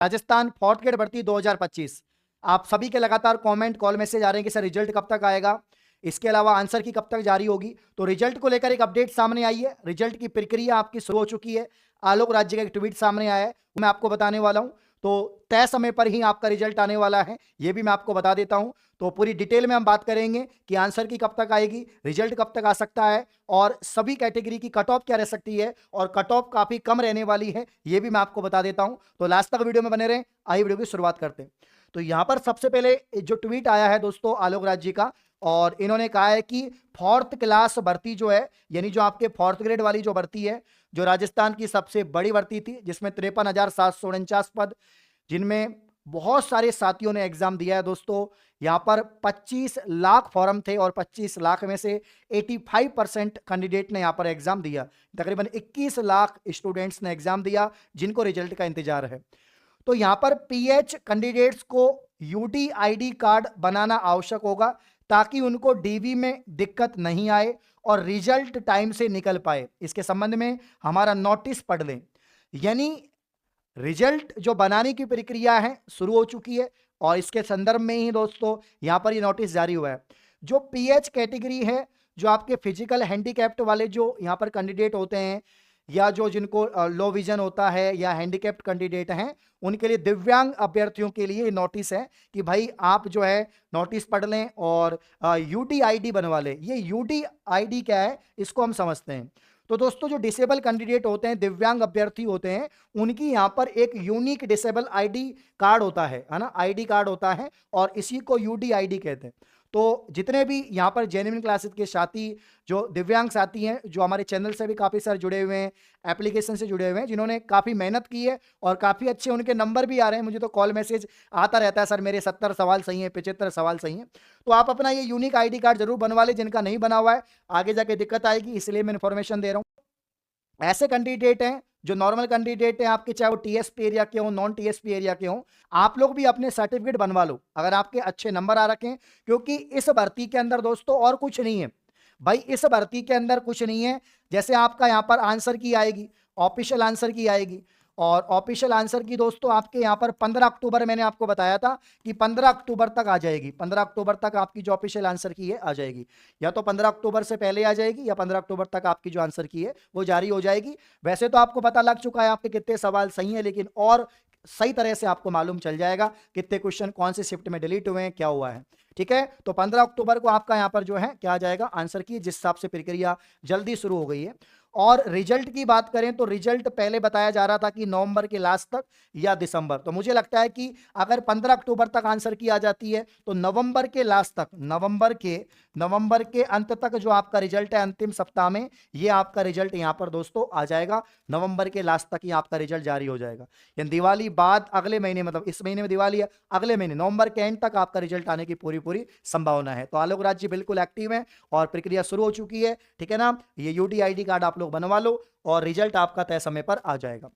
Rajasthan fourth grade भर्ती 2025। आप सभी के लगातार कमेंट कॉल मैसेज आ रहे हैं कि सर रिजल्ट कब तक आएगा, इसके अलावा आंसर की कब तक जारी होगी। तो रिजल्ट को लेकर एक अपडेट सामने आई है, रिजल्ट की प्रक्रिया आपकी शुरू हो चुकी है। आलोक राज्य का एक ट्वीट सामने आया है, मैं आपको बताने वाला हूं। तो तय समय पर ही आपका रिजल्ट आने वाला है, यह भी मैं आपको बता देता हूं। तो पूरी डिटेल में हम बात करेंगे कि आंसर की कब तक आएगी, रिजल्ट कब तक आ सकता है, और सभी कैटेगरी की कट ऑफ क्या रह सकती है, और कट ऑफ काफी कम रहने वाली है, यह भी मैं आपको बता देता हूं। तो लास्ट तक वीडियो में बने रहें। आइए वीडियो की शुरुआत करते हैं। तो यहां पर सबसे पहले जो ट्वीट आया है दोस्तों आलोक राज्य का, और इन्होंने कहा है कि फोर्थ क्लास भर्ती जो है, यानी जो आपके फोर्थ ग्रेड वाली जो भर्ती है, जो राजस्थान की सबसे बड़ी भर्ती थी, जिसमें 53,749 पद, जिनमें बहुत सारे साथियों ने एग्जाम दिया है दोस्तों। यहां पर 25 लाख फॉर्म थे और 25 लाख में से 85% कैंडिडेट ने यहां पर एग्जाम दिया। तकरीबन 21 लाख स्टूडेंट्स ने एग्जाम दिया, जिनको रिजल्ट का इंतजार है। तो यहां पर पीएच कैंडिडेट्स को यूडीआईडी कार्ड बनाना आवश्यक होगा, ताकि उनको डीवी में दिक्कत नहीं आए और रिजल्ट टाइम से निकल पाए। इसके संबंध में हमारा नोटिस पढ़ लें। यानी रिजल्ट जो बनाने की प्रक्रिया है शुरू हो चुकी है, और इसके संदर्भ में ही दोस्तों यहां पर ये नोटिस जारी हुआ है। जो पीएच कैटेगरी है, जो आपके फिजिकल हैंडीकैप्ट वाले जो यहां पर कैंडिडेट होते हैं, या जो जिनको लो विजन होता है या हैंडीकैप्ट कैंडिडेट हैं, उनके लिए, दिव्यांग अभ्यर्थियों के लिए नोटिस है कि भाई आप जो है नोटिस पढ़ लें और यूडीआईडी बनवा लें। ये यूडीआईडी क्या है, इसको हम समझते हैं। तो दोस्तों जो डिसेबल कैंडिडेट होते हैं, दिव्यांग अभ्यर्थी होते हैं, उनकी यहां पर एक यूनिक डिसेबल आईडी कार्ड होता है ना, आईडी कार्ड होता है, और इसी को यूडीआईडी कहते हैं। तो जितने भी यहां पर जेन्युइन क्लासेस के साथी, जो दिव्यांग साथी हैं, जो हमारे चैनल से भी काफी सारे जुड़े हुए हैं, एप्लीकेशन से जुड़े हुए हैं, जिन्होंने काफी मेहनत की है और काफी अच्छे उनके नंबर भी आ रहे हैं, मुझे तो कॉल मैसेज आता रहता है, सर मेरे 70 सवाल सही हैं, 75 सवाल सही हैं। तो आप अपना ये यूनिक आईडी कार्ड जरूर बनवा ले, जिनका नहीं बना हुआ है आगे जाके दिक्कत आएगी, इसलिए मैं इन्फॉर्मेशन दे रहा हूं। ऐसे कैंडिडेट हैं जो नॉर्मल कैंडिडेट हैं आपके, चाहे वो टीएसपी एरिया के हो, नॉन टीएसपी एरिया के हो, आप लोग भी अपने सर्टिफिकेट बनवा लो अगर आपके अच्छे नंबर आ रखे हैं। क्योंकि इस भर्ती के अंदर दोस्तों और कुछ नहीं है भाई, इस भर्ती के अंदर कुछ नहीं है। जैसे आपका यहां पर आंसर की आएगी, ऑफिशियल आंसर की आएगी, और ऑफिशियल आंसर की दोस्तों आपके यहां पर 15 अक्टूबर, मैंने आपको बताया था कि 15 अक्टूबर तक आ जाएगी। 15 अक्टूबर तक आपकी जो ऑफिशियल आंसर की है आ जाएगी, या तो 15 अक्टूबर से पहले आ जाएगी, या 15 अक्टूबर तक आपकी जो आंसर की है वो जारी हो जाएगी। वैसे तो आपको पता लग चुका है आपके कितने सवाल सही है, लेकिन और सही तरह से आपको मालूम चल जाएगा कितने क्वेश्चन कौन से शिफ्ट में डिलीट हुए हैं, क्या हुआ है। ठीक है, तो 15 अक्टूबर को आपका यहां पर जो है क्या आ जाएगा, आंसर की, जिस हिसाब से प्रक्रिया जल्दी शुरू हो गई है। और रिजल्ट की बात करें तो रिजल्ट पहले बताया जा रहा था कि नवंबर के लास्ट तक या दिसंबर। तो मुझे लगता है कि अगर 15 अक्टूबर तक आंसर की आ जाती है तो नवंबर के लास्ट तक, नवंबर के अंत तक जो आपका रिजल्ट है, अंतिम सप्ताह में ये आपका रिजल्ट यहां पर दोस्तों आ जाएगा। नवंबर के लास्ट तक ही आपका रिजल्ट जारी हो जाएगा। यानी दिवाली बाद अगले महीने, मतलब इस महीने में दिवाली है, अगले महीने नवंबर के एंड तक आपका रिजल्ट आने की पूरी संभावना है। तो आलोक राज्य बिल्कुल एक्टिव है और प्रक्रिया शुरू हो चुकी है। ठीक है ना, ये यूडीआईडी कार्ड आप लोग बनवा लो और रिजल्ट आपका तय समय पर आ जाएगा।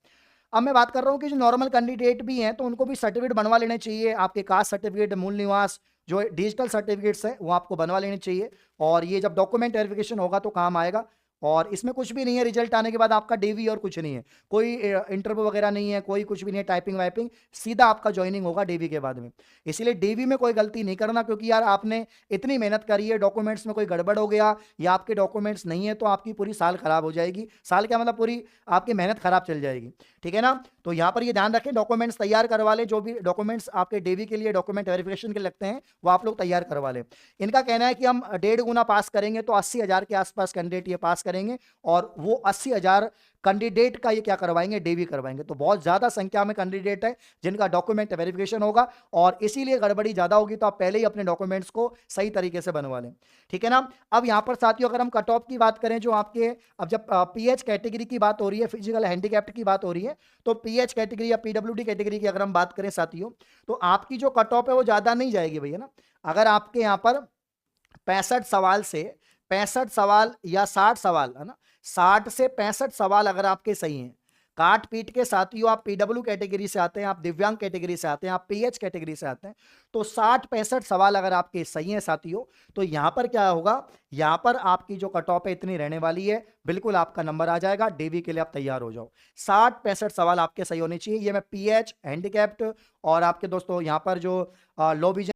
अब मैं बात कर रहा हूं कि जो नॉर्मल कैंडिडेट भी हैं, तो उनको भी सर्टिफिकेट बनवा लेने चाहिए। आपके कास्ट सर्टिफिकेट, मूल निवास, जो डिजिटल सर्टिफिकेट्स हैं वो आपको बनवा लेने चाहिए, और ये जब डॉक्यूमेंट वेरिफिकेशन होगा तो काम आएगा। और इसमें कुछ भी नहीं है, रिजल्ट आने के बाद आपका डीवी और कुछ नहीं है, कोई इंटरव्यू वगैरह नहीं है, कोई कुछ भी नहीं है, टाइपिंग वाइपिंग, सीधा आपका ज्वाइनिंग होगा डीवी के बाद में। इसलिए डीवी में कोई गलती नहीं करना, क्योंकि यार आपने इतनी मेहनत करी है, डॉक्यूमेंट्स में कोई गड़बड़ हो गया या आपके डॉक्यूमेंट्स नहीं है तो आपकी पूरी साल खराब हो जाएगी। साल क्या मतलब, पूरी आपकी मेहनत खराब चल जाएगी। ठीक है ना, तो यहां पर ये ध्यान रखें, डॉक्यूमेंट्स तैयार करवा लें, जो भी डॉक्यूमेंट्स आपके डीवी के लिए डॉक्यूमेंट वेरिफिकेशन के लगते हैं वो आप लोग तैयार करवा लें। इनका कहना है कि हम 1.5 गुना पास करेंगे तो 80,000 के आसपास कैंडिडेट ये पास करेंगे, और वो 80,000 कैंडिडेट का ये क्या करवाएंगे, डीवी करवाएंगे। तो बहुत ज्यादा संख्या में कैंडिडेट है जिनका डॉक्यूमेंट वेरिफिकेशन होगा, और इसीलिए गड़बड़ी ज्यादा होगी। तो आप पहले ही अपने डॉक्यूमेंट्स को सही तरीके से बनवा लें। ठीक है ना, अब यहां पर साथियों अगर हम कट ऑफ की बात करें, जो आपके, अब जब पीएच कैटेगरी की बात हो रही है, फिजिकल हैंडीकैप्ट की बात हो रही है, तो पीएच कैटेगरी या पीडब्ल्यूडी कैटेगरी की अगर हम बात करें साथियों, तो आपकी जो कट ऑफ है वो ज्यादा नहीं जाएगी भैया ना। अगर आपके यहां पर 65 सवाल या 60 सवाल है ना, 60 से 65 सवाल अगर आपके सही हैं, काट पीट के साथियों आप पीडब्ल्यू कैटेगरी से आते हैं, आप दिव्यांग कैटेगरी से आते हैं, आप पीएच कैटेगरी से आते हैं, तो 60-65 सवाल अगर आपके सही हैं साथियों, तो यहां पर क्या होगा, यहां पर आपकी जो कट ऑफ है इतनी रहने वाली है, बिल्कुल आपका नंबर आ जाएगा, डीवी के लिए आप तैयार हो जाओ। 60-65 सवाल आपके सही होने चाहिए। ये मैं पीएच, हैंडीकैप्ड और आपके दोस्तों यहां पर जो लो विजन